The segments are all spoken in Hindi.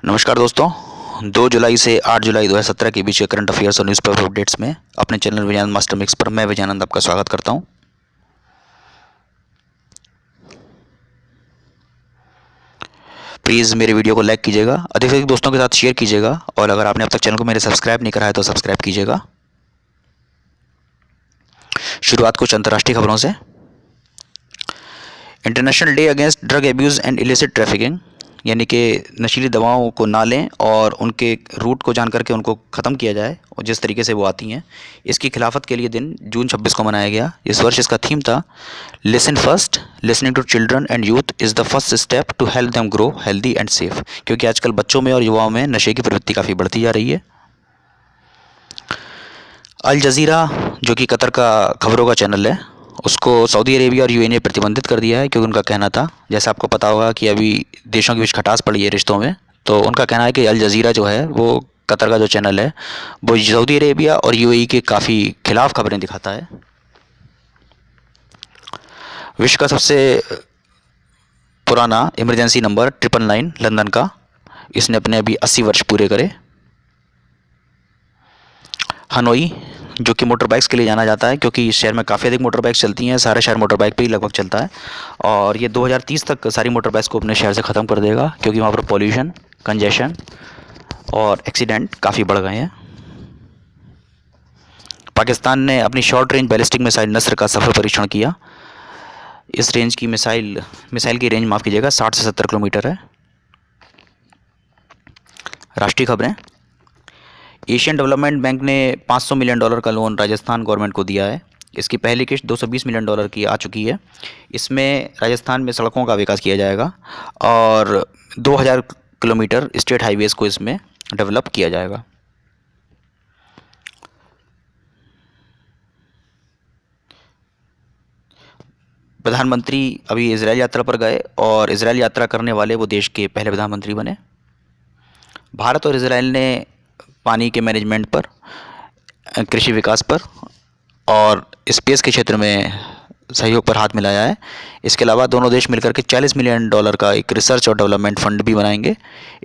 नमस्कार दोस्तों। 2 जुलाई से 8 जुलाई 2017 के बीच के करंट अफेयर्स और न्यूज़पेपर अपडेट्स में अपने चैनल विजयानंद मास्टर मिक्स पर मैं विजयानंद आपका स्वागत करता हूं। प्लीज़ मेरे वीडियो को लाइक कीजिएगा, अधिक से अधिक दोस्तों के साथ शेयर कीजिएगा और अगर आपने अब तक चैनल को मेरे सब्सक्राइब नहीं करा है तो सब्सक्राइब कीजिएगा। शुरुआत कुछ अंतर्राष्ट्रीय खबरों से। International day against drug abuse and illicit trafficking, यानी कि नशीली दवाओं को ना लें और उनके रूट को जान करके उनको ख़त्म किया जाए और जिस तरीके से वो आती हैं, इसकी खिलाफत के लिए दिन जून 26 को मनाया गया। इस वर्ष इसका थीम था listen first, listening to children and youth is the first step to help them grow healthy and safe, क्योंकि आजकल बच्चों में और युवाओं में नशे की प्रवृत्ति काफ़ी बढ़ती जा रही है। अल जज़ीरा, जो कि कतर का खबरों का चैनल है, उसको सऊदी अरेबिया और यूएई ने प्रतिबंधित कर दिया है, क्योंकि उनका कहना था, जैसे आपको पता होगा कि अभी देशों के बीच खटास पड़ी है रिश्तों में, तो उनका कहना है कि अल जज़ीरा जो है वो कतर का जो चैनल है वो सऊदी अरेबिया और यूएई के काफ़ी खिलाफ खबरें दिखाता है। विश्व का सबसे पुराना इमरजेंसी नंबर 999 लंदन का, इसने अपने अभी 80 वर्ष पूरे करे। हनोई, जो कि मोटर बाइक्स के लिए जाना जाता है, क्योंकि इस शहर में काफ़ी अधिक मोटर बाइक्स चलती हैं, सारा शहर मोटर बाइक पे ही लगभग चलता है और ये 2030 तक सारी मोटर बाइक्स को अपने शहर से ख़त्म कर देगा, क्योंकि वहाँ पर पॉल्यूशन, कंजेशन और एक्सीडेंट काफ़ी बढ़ गए हैं। पाकिस्तान ने अपनी शॉर्ट रेंज बैलिस्टिक मिसाइल नस्र का सफल परीक्षण किया। इस रेंज की मिसाइल की रेंज, माफ़ कीजिएगा, 60 से 70 किलोमीटर है। राष्ट्रीय खबरें। एशियन डेवलपमेंट बैंक ने $500 मिलियन का लोन राजस्थान गवर्नमेंट को दिया है। इसकी पहली किश्त $220 मिलियन की आ चुकी है। इसमें राजस्थान में सड़कों का विकास किया जाएगा और 2000 किलोमीटर स्टेट हाईवेज़ को इसमें डेवलप किया जाएगा। प्रधानमंत्री अभी इजराइल यात्रा पर गए और इजराइल यात्रा करने वाले वो देश के पहले प्रधानमंत्री बने। भारत और इजराइल ने पानी के मैनेजमेंट पर, कृषि विकास पर और स्पेस के क्षेत्र में सहयोग पर हाथ मिलाया है। इसके अलावा दोनों देश मिलकर के $40 मिलियन का एक रिसर्च और डेवलपमेंट फंड भी बनाएंगे।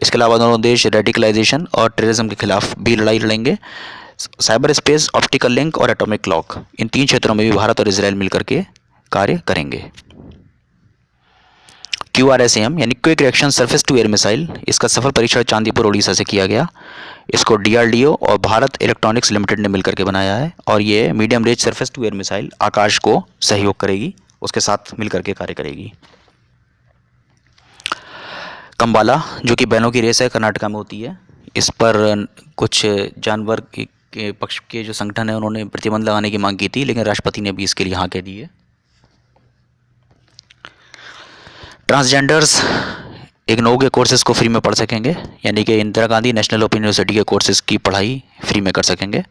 इसके अलावा दोनों देश रेडिकलाइजेशन और टेररिज्म के खिलाफ भी लड़ाई लड़ेंगे। साइबर स्पेस, ऑप्टिकल लिंक और एटॉमिक क्लॉक, इन 3 क्षेत्रों में भी भारत और इजराइल मिलकर के कार्य करेंगे। QRSAM यानी quick reaction surface to air missile, इसका सफल परीक्षण चांदीपुर उड़ीसा से किया गया। इसको DRDO और भारत इलेक्ट्रॉनिक्स लिमिटेड ने मिलकर के बनाया है और ये medium range surface to air missile Akash को सहयोग करेगी, उसके साथ मिलकर के कार्य करेगी। कंबाला, जो कि बैलों की रेस है, कर्नाटका में होती है। इस पर कुछ जानवर के पक्ष के जो संगठन है उन्होंने प्रतिबंध लगाने की मांग की थी, लेकिन राष्ट्रपति ने भी इसके लिए हाँ कह दी है। ट्रांसजेंडर्स इग्नोऊ के कोर्सेज़ को फ्री में पढ़ सकेंगे, यानी कि Indira Gandhi national open university के कोर्सेज़ की पढ़ाई फ्री में कर सकेंगे।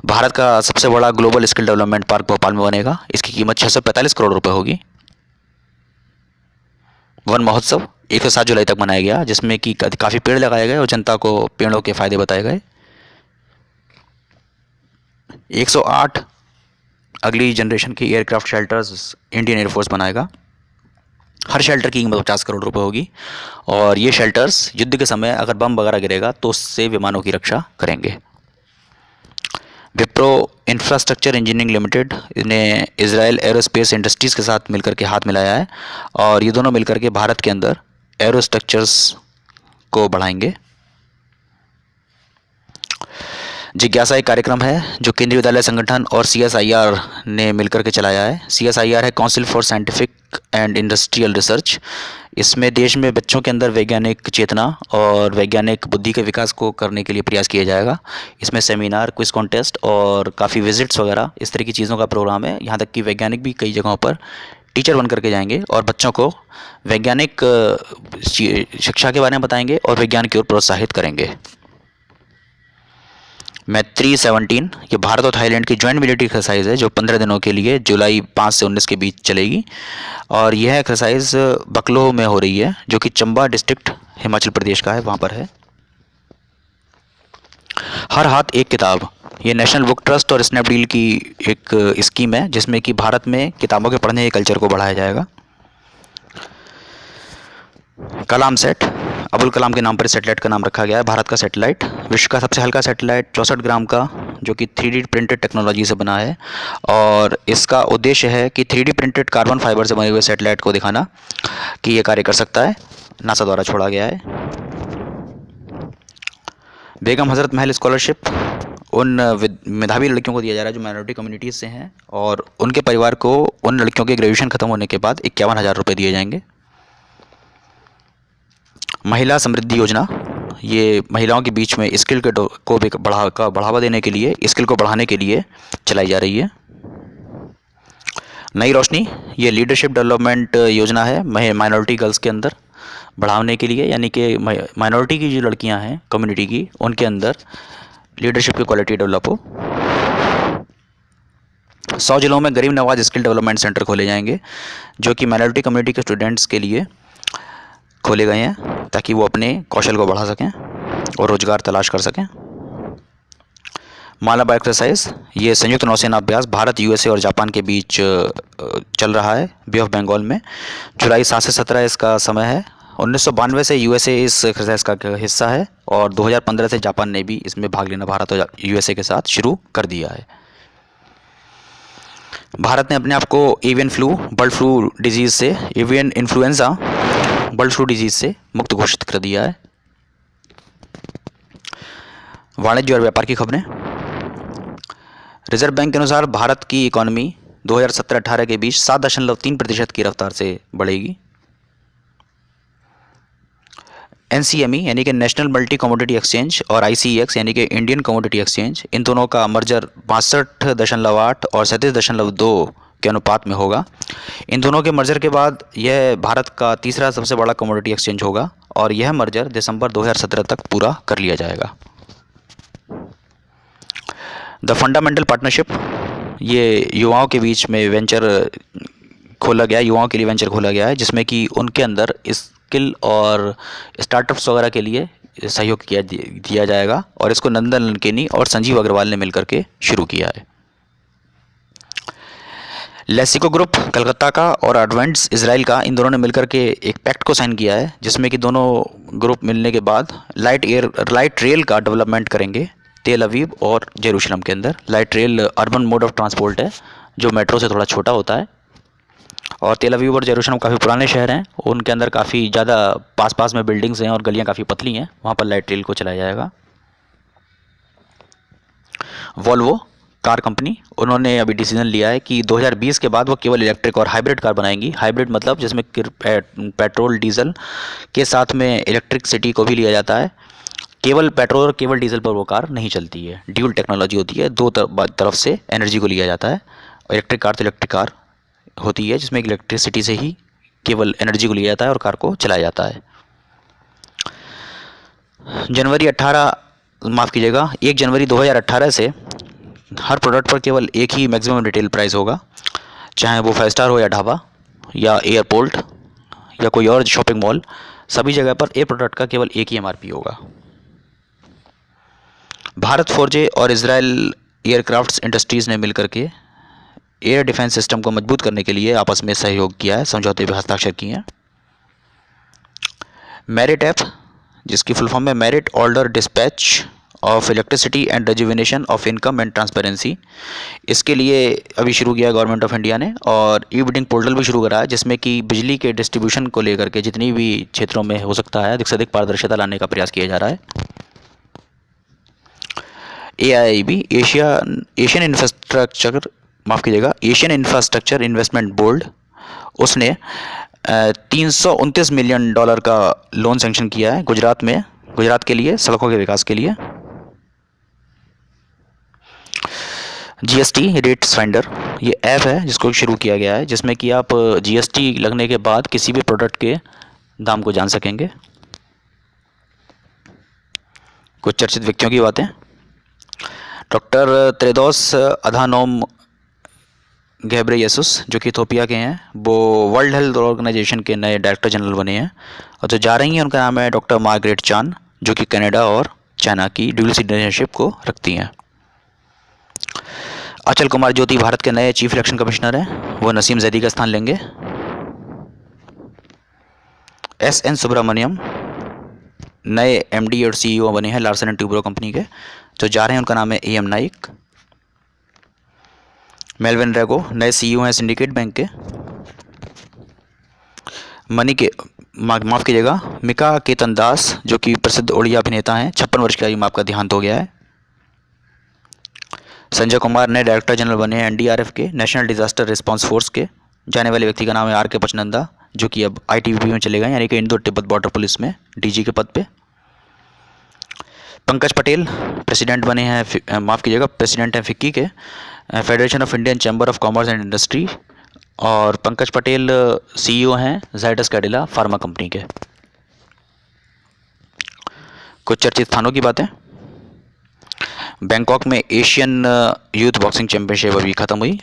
भारत का सबसे बड़ा global skill development park Bhopal में बनेगा। इसकी कीमत 645 करोड़ रुपए होगी। वन महोत्सव 1 से 7 जुलाई तक मनाया गया, जिसमें कि काफ़ी पेड़ लगाए गए और जनता को पेड़ों के फायदे बताए गए। 108 अगली जनरेशन की एयरक्राफ्ट शेल्टर्स इंडियन एयरफोर्स बनाएगा। हर शेल्टर की कीमत 50 करोड़ रुपए होगी और ये शेल्टर्स युद्ध के समय अगर बम वगैरह गिरेगा तो उससे विमानों की रक्षा करेंगे। विप्रो इंफ्रास्ट्रक्चर इंजीनियरिंग लिमिटेड ने इजराइल एरोस्पेस इंडस्ट्रीज़ के साथ मिलकर के हाथ मिलाया है और ये दोनों मिलकर के भारत के अंदर एरोस्ट्रक्चर्स को बढ़ाएंगे। जिज्ञासा एक कार्यक्रम है जो केंद्रीय विद्यालय संगठन और CSIR ने मिलकर के चलाया है। CSIR है council for scientific and industrial research. इसमें देश में बच्चों के अंदर वैज्ञानिक चेतना और वैज्ञानिक बुद्धि के विकास को करने के लिए प्रयास किया जाएगा। इसमें सेमिनार, क्विज कॉन्टेस्ट और काफ़ी विजिट्स वगैरह इस तरह की चीज़ों का प्रोग्राम है। यहाँ तक कि वैज्ञानिक भी कई जगहों पर टीचर बन करके जाएंगे और बच्चों को वैज्ञानिक शिक्षा के बारे में बताएंगे और विज्ञान की ओर प्रोत्साहित करेंगे। मैत्री 17, ये भारत और थाईलैंड की जॉइंट मिलिट्री एक्सरसाइज है जो 15 दिनों के लिए जुलाई 5 से 19 के बीच चलेगी और यह एक्सरसाइज बकलोह में हो रही है, जो कि चंबा डिस्ट्रिक्ट हिमाचल प्रदेश का है, वहाँ पर है। हर हाथ एक किताब, ये नेशनल बुक ट्रस्ट और स्नैपडील की एक स्कीम है जिसमें कि भारत में किताबों के पढ़ने के कल्चर को बढ़ाया जाएगा। कलाम सेट, अबुल कलाम के नाम पर सैटेलाइट का नाम रखा गया है। भारत का सैटेलाइट विश्व का सबसे हल्का सैटेलाइट 64 ग्राम का, जो कि 3D प्रिंटेड टेक्नोलॉजी से बना है, और इसका उद्देश्य है कि 3D प्रिंटेड कार्बन फाइबर से बने हुए सैटेलाइट को दिखाना कि ये कार्य कर सकता है। नासा द्वारा छोड़ा गया है। बेगम हज़रत महल स्कॉलरशिप उन मेधावी लड़कियों को दिया जा रहा है जो माइनॉरिटी कम्युनिटीज़ से हैं, और उनके परिवार को उन लड़कियों के ग्रेजुएशन खत्म होने के बाद 51,000 रुपये दिए जाएंगे। महिला समृद्धि योजना, ये महिलाओं के बीच में स्किल को भी बढ़ावा देने के लिए, स्किल को बढ़ाने के लिए चलाई जा रही है। नई रोशनी, ये लीडरशिप डेवलपमेंट योजना है माइनॉरिटी गर्ल्स के अंदर बढ़ाने के लिए, यानी कि माइनॉरिटी की जो लड़कियां हैं कम्युनिटी की, उनके अंदर लीडरशिप की क्वालिटी डेवलप हो। 100 जिलों में गरीब नवाज स्किल डेवलपमेंट सेंटर खोले जाएंगे, जो कि माइनॉरिटी कम्युनिटी के स्टूडेंट्स के लिए खोले गए हैं, ताकि वो अपने कौशल को बढ़ा सकें और रोजगार तलाश कर सकें। मालाबार एक्सरसाइज, ये संयुक्त नौसेना अभ्यास भारत, यूएसए और जापान के बीच चल रहा है बे ऑफ बंगाल में। जुलाई 7 से 17 इसका समय है। 1992 से यूएसए इस एक्सरसाइज का हिस्सा है, और 2015 से जापान ने भी इसमें भाग लेना भारत और यूएसए के साथ शुरू कर दिया है। भारत ने अपने आप को avian influenza bird flu disease से मुक्त घोषित कर दिया है। वाणिज्य और व्यापार की खबरें। रिजर्व बैंक के अनुसार भारत की इकॉनमी 2017-18 के बीच 7.3% की रफ्तार से बढ़ेगी। NCME यानी कि नेशनल मल्टी कमोडिटी एक्सचेंज और ICEX यानी कि इंडियन कमोडिटी एक्सचेंज, इन दोनों का मर्जर 62.8 और 37.2 के अनुपात में होगा। इन दोनों के मर्जर के बाद यह भारत का तीसरा सबसे बड़ा कमोडिटी एक्सचेंज होगा, और यह मर्जर दिसंबर 2017 तक पूरा कर लिया जाएगा। द फंडामेंटल पार्टनरशिप, ये युवाओं के बीच में युवाओं के लिए वेंचर खोला गया है, जिसमें कि उनके अंदर स्किल और स्टार्टअप्स वगैरह के लिए सहयोग दिया जाएगा, और इसको नंदन निलेकनी और संजीव अग्रवाल ने मिलकर के शुरू किया है। लेसिको ग्रुप कलकत्ता का और एडवेंट्स इजराइल का, इन दोनों ने मिलकर के एक पैक्ट को साइन किया है, जिसमें कि दोनों ग्रुप मिलने के बाद लाइट रेल का डेवलपमेंट करेंगे तेल अवीव और जेरूशलम के अंदर। Light rail urban mode of transport है, जो मेट्रो से थोड़ा छोटा होता है, और तेल अवीव और जेरूशलम काफ़ी पुराने शहर हैं, उनके अंदर काफ़ी ज़्यादा पास में बिल्डिंग्स हैं और गलियां काफ़ी पतली हैं, वहाँ पर लाइट रेल को चलाया जाएगा। वॉल्वो कार कंपनी, उन्होंने अभी डिसीजन लिया है कि 2020 के बाद वो केवल इलेक्ट्रिक और हाइब्रिड कार बनाएंगी। हाइब्रिड मतलब जिसमें पेट्रोल डीजल के साथ में इलेक्ट्रिसिटी को भी लिया जाता है। केवल पेट्रोल और केवल डीजल पर वो कार नहीं चलती है, ड्यूल टेक्नोलॉजी होती है, दो तरफ से एनर्जी को लिया जाता है। इलेक्ट्रिक कार तो इलेक्ट्रिक कार होती है जिसमें इलेक्ट्रिसिटी से ही केवल एनर्जी को लिया जाता है और कार को चलाया जाता है। 1 जनवरी 2018 से हर प्रोडक्ट पर केवल एक ही मैक्सिमम रिटेल प्राइस होगा, चाहे वो 5 स्टार हो या ढाबा या एयरपोर्ट या कोई और शॉपिंग मॉल, सभी जगह पर एक प्रोडक्ट का केवल एक ही MRP होगा। भारत फोर्जे और इजराइल एयरक्राफ्ट्स इंडस्ट्रीज़ ने मिलकर के एयर डिफेंस सिस्टम को मजबूत करने के लिए आपस में सहयोग किया है, समझौते पर हस्ताक्षर किए हैं। मेरिट ऐप, जिसकी फुल फॉर्म है merit order dispatch of electricity and rejuvenation of income and transparency, इसके लिए अभी शुरू किया गवर्नमेंट ऑफ इंडिया ने, और ई बिडिंग पोर्टल भी शुरू करा है, जिसमें कि बिजली के डिस्ट्रीब्यूशन को लेकर के जितनी भी क्षेत्रों में हो सकता है अधिक से अधिक पारदर्शिता लाने का प्रयास किया जा रहा है। AIIB Asian infrastructure investment board, उसने $329 मिलियन का लोन सैंक्शन किया है गुजरात के लिए सड़कों के विकास के लिए। GST रेट्स फाइंडर, ये ऐप है जिसको शुरू किया गया है, जिसमें कि आप GST लगने के बाद किसी भी प्रोडक्ट के दाम को जान सकेंगे। कुछ चर्चित व्यक्तियों की बातें। डॉक्टर टेड्रोस अधानोम घेब्रेयेसुस, जो कि इथोपिया के हैं, वो वर्ल्ड हेल्थ ऑर्गेनाइजेशन के नए डायरेक्टर जनरल बने हैं, और जो जा रही हैं उनका नाम है डॉक्टर मार्गरेट चान, जो कि कनाडा और चाइना की ड्यूल सिटीजनशिप को रखती हैं। अचल कुमार ज्योति भारत के नए चीफ इलेक्शन कमिश्नर हैं, वो नसीम जैदी का स्थान लेंगे। SN सुब्रमण्यम नए एमडी और सीईओ बने हैं लार्सन एंड ट्यूब्रो कंपनी के। जो जा रहे हैं उनका नाम है एम नाइक। मेलविन रेगो नए सीईओ हैं सिंडिकेट बैंक के। माफ़ कीजिएगा, मिका केतन दास जो कि प्रसिद्ध ओडिया अभिनेता हैं, 56 वर्ष की आयु में आपका देहांत हो गया है। संजय कुमार नए डायरेक्टर जनरल बने हैं एनडीआरएफ के, नेशनल डिजास्टर रिस्पांस फोर्स के। जाने वाले व्यक्ति का नाम है आर के पचनंदा, जो कि अब आईटीबीपी में चले गए, यानी कि इंडो तिब्बत बॉर्डर पुलिस में डीजी के पद पे। पंकज पटेल प्रेसिडेंट बने हैं, माफ़ कीजिएगा, प्रेसिडेंट हैं फिक्की के, federation of Indian chamber of commerce and industry. और पंकज पटेल सीईओ हैं जाइडस कैडिला फार्मा कंपनी के। कुछ चर्चित स्थानों की बातें। बैंकॉक में एशियन यूथ बॉक्सिंग चैंपियनशिप अभी ख़त्म हुई।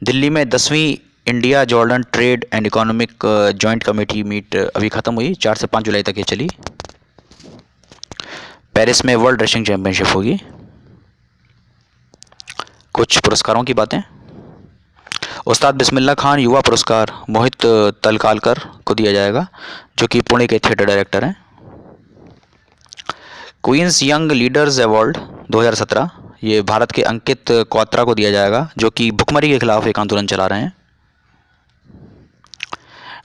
दिल्ली में 10वीं India Jordan trade and economic joint committee meet अभी ख़त्म हुई, 4 से 5 जुलाई तक ये चली। पेरिस में वर्ल्ड रेसलिंग चैंपियनशिप होगी। कुछ पुरस्कारों की बातें। उस्ताद बिस्मिल्लाह खान युवा पुरस्कार मोहित तलकालकर को दिया जाएगा, जो कि पुणे के थिएटर डायरेक्टर हैं। क्वींस यंग लीडर्स अवार्ड 2017 ये भारत के अंकित क्वात्रा को दिया जाएगा, जो कि भुखमरी के खिलाफ एक आंदोलन चला रहे हैं।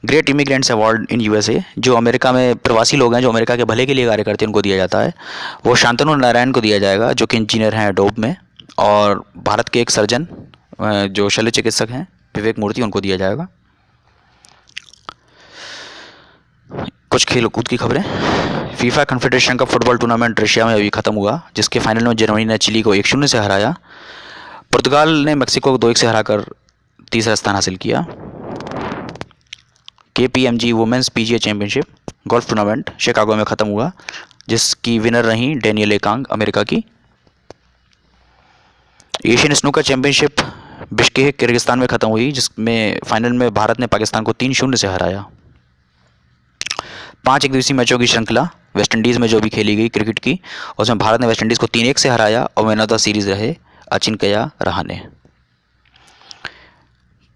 Great immigrants award in USA जो अमेरिका में प्रवासी लोग हैं, जो अमेरिका के भले के लिए कार्य करते हैं, उनको दिया जाता है। वो शांतनु नारायण को दिया जाएगा, जो कि इंजीनियर हैं एडोब में। और भारत के एक सर्जन जो शल्य चिकित्सक हैं विवेक मूर्ति, उनको दिया जाएगा। कुछ खेल कूद की खबरें। FIFA confederation cup football tournament Russia में अभी ख़त्म हुआ, जिसके फाइनल में जर्मनी ने चिली को 1-0 से हराया। पुर्तगाल ने मेक्सिको को 2-1 से हराकर तीसरा स्थान हासिल किया। KPMG women's PGA championship golf tournament Chicago में ख़त्म हुआ, जिसकी विनर रही डेनियल एकांग अमेरिका की। Asian snooker championship Bishkek Kyrgyzstan में ख़त्म हुई, जिसमें फाइनल में भारत ने पाकिस्तान को 3-0 से हराया। 5 एकदिवसीय मैचों की श्रृंखला वेस्टइंडीज़ में जो भी खेली गई क्रिकेट की, उसमें भारत ने वेस्टइंडीज़ को 3-1 से हराया और मैन ऑफ द सीरीज़ रहे अजिंक्या रहाणे।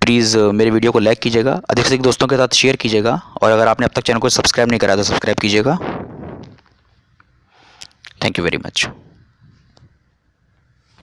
प्लीज़ मेरे वीडियो को लाइक कीजिएगा, अधिक से अधिक दोस्तों के साथ शेयर कीजिएगा, और अगर आपने अब तक चैनल को सब्सक्राइब नहीं करा तो सब्सक्राइब कीजिएगा। Thank you very much.